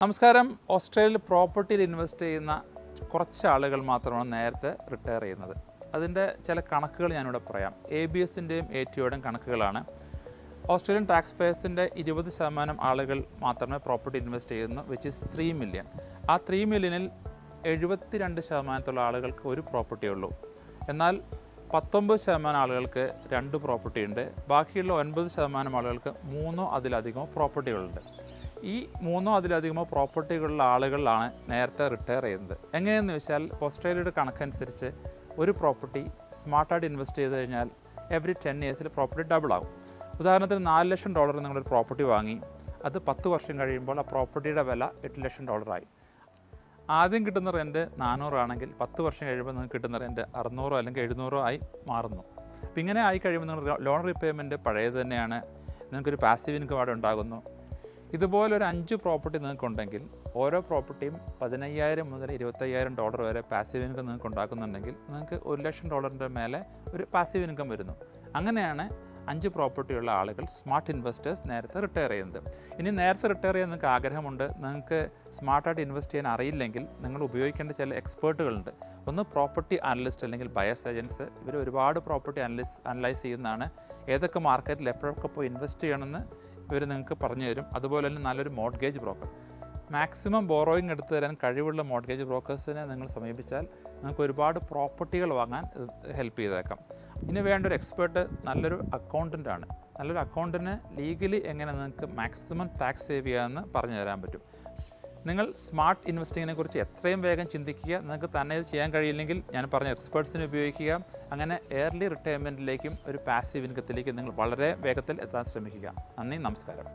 നമസ്കാരം. ഓസ്ട്രേലിയയിൽ പ്രോപ്പർട്ടിയിൽ ഇൻവെസ്റ്റ് ചെയ്യുന്ന കുറച്ച് ആളുകൾ മാത്രമാണ് നേരത്തെ റിട്ടയർ ചെയ്യുന്നത്. അതിൻ്റെ ചില കണക്കുകൾ ഞാനിവിടെ പറയാം. ABSൻ്റെയും ATOയുടെയും കണക്കുകളാണ്. ഓസ്ട്രേലിയൻ ടാക്സ് പേയേഴ്സിൻ്റെ 20% ആളുകൾ മാത്രമേ പ്രോപ്പർട്ടി ഇൻവെസ്റ്റ് ചെയ്യുന്നു, വിച്ച് ഈസ് 3 മില്യൺ. ആ 3 മില്യണിൽ 72% ആളുകൾക്ക് ഒരു പ്രോപ്പർട്ടി ഉള്ളൂ. എന്നാൽ 19% ആളുകൾക്ക് 2 പ്രോപ്പർട്ടി ഉണ്ട്. ബാക്കിയുള്ള 9% ആളുകൾക്ക് 3 അതിലധികമോ പ്രോപ്പർട്ടികളുണ്ട്. ഈ 3 അതിലധികമോ പ്രോപ്പർട്ടികളുള്ള ആളുകളാണ് നേരത്തെ റിട്ടയർ ചെയ്യുന്നത്. എങ്ങനെയെന്ന് വെച്ചാൽ ഓസ്ട്രേലിയയുടെ കണക്കനുസരിച്ച് ഒരു പ്രോപ്പർട്ടി സ്മാർട്ടായിട്ട് ഇൻവെസ്റ്റ് ചെയ്ത് കഴിഞ്ഞാൽ എവറി 10 ഇയേഴ്സിൽ പ്രോപ്പർട്ടി ഡബിൾ ആകും. ഉദാഹരണത്തിന് $4 ലക്ഷം നിങ്ങളൊരു പ്രോപ്പർട്ടി വാങ്ങി, അത് 10 വർഷം കഴിയുമ്പോൾ ആ പ്രോപ്പർട്ടിയുടെ വില $8 ലക്ഷം ആയി. ആദ്യം കിട്ടുന്ന റെൻറ്റ് 400 ആണെങ്കിൽ 10 വർഷം കഴിയുമ്പോൾ നിങ്ങൾക്ക് കിട്ടുന്ന റെൻറ്റ് 600 അല്ലെങ്കിൽ 700 ആയി മാറുന്നു. അപ്പം ഇങ്ങനെ ആയി കഴിയുമ്പോൾ നിങ്ങൾ ലോൺ റീപേയ്മെൻറ്റ് പഴയത് തന്നെയാണ്, നിങ്ങൾക്കൊരു പാസീവ് ഇൻകം അവിടെ ഉണ്ടാകുന്നു. ഇതുപോലൊരു 5 പ്രോപ്പർട്ടി നിങ്ങൾക്കുണ്ടെങ്കിൽ ഓരോ പ്രോപ്പർട്ടിയും $15,000 മുതൽ $25,000 വരെ പാസീവ് ഇൻകം നിങ്ങൾക്ക് ഉണ്ടാക്കുന്നുണ്ടെങ്കിൽ നിങ്ങൾക്ക് $1 ലക്ഷം മേലെ ഒരു പാസീവ് ഇൻകം വരുന്നു. അങ്ങനെയാണ് 5 പ്രോപ്പർട്ടിയുള്ള ആളുകൾ സ്മാർട്ട് ഇൻവെസ്റ്റേഴ്സ് നേരത്തെ റിട്ടയർ ചെയ്യുന്നത്. ഇനി നേരത്തെ റിട്ടയർ ചെയ്യാൻ നിങ്ങൾക്ക് ആഗ്രഹമുണ്ട്, നിങ്ങൾക്ക് സ്മാർട്ടായിട്ട് ഇൻവെസ്റ്റ് ചെയ്യാൻ അറിയില്ലെങ്കിൽ നിങ്ങൾ ഉപയോഗിക്കേണ്ട ചില എക്സ്പേർട്ടുകളുണ്ട്. ഒന്ന് പ്രോപ്പർട്ടി അനലിസ്റ്റ് അല്ലെങ്കിൽ ബയേഴ്സ് ഏജൻസ്. ഇവർ ഒരുപാട് പ്രോപ്പർട്ടി അനലൈസ് ചെയ്യുന്നതാണ്. ഏതൊക്കെ മാർക്കറ്റിൽ എപ്പോഴൊക്കെ പോയി ഇൻവെസ്റ്റ് ചെയ്യണമെന്ന് ഇവർ നിങ്ങൾക്ക് പറഞ്ഞു തരും. അതുപോലെ തന്നെ നല്ലൊരു മോർട്ട്ഗേജ് ബ്രോക്കർ, മാക്സിമം ബോറോയിങ് എടുത്തു തരാൻ കഴിവുള്ള മോർട്ട്ഗേജ് ബ്രോക്കേഴ്സിനെ നിങ്ങൾ സമീപിച്ചാൽ നിങ്ങൾക്ക് ഒരുപാട് പ്രോപ്പർട്ടികൾ വാങ്ങാൻ ഹെൽപ്പ് ചെയ്തേക്കാം. ഇനി വേണ്ട ഒരു എക്സ്പേർട്ട് നല്ലൊരു അക്കൗണ്ടൻ്റാണ്. നല്ലൊരു അക്കൗണ്ടിന് ലീഗലി എങ്ങനെ നിങ്ങൾക്ക് മാക്സിമം ടാക്സ് സേവ് ചെയ്യാമെന്ന് പറഞ്ഞു തരാൻ പറ്റും. നിങ്ങൾ സ്മാർട്ട് ഇൻവെസ്റ്റിങ്ങിനെ കുറിച്ച് എത്രയും വേഗം ചിന്തിക്കുക. നിങ്ങൾക്ക് തന്നെ ഇത് ചെയ്യാൻ കഴിയില്ലെങ്കിൽ ഞാൻ പറഞ്ഞ എക്സ്പേർട്സിനെ ഉപയോഗിക്കുക. അങ്ങനെ ഏർലി റിട്ടയർമെൻറ്റിലേക്കും ഒരു പാസീവ് ഇൻകത്തിലേക്കും നിങ്ങൾ വളരെ വേഗത്തിൽ എത്താൻ ശ്രമിക്കുക. നന്ദി, നമസ്കാരം.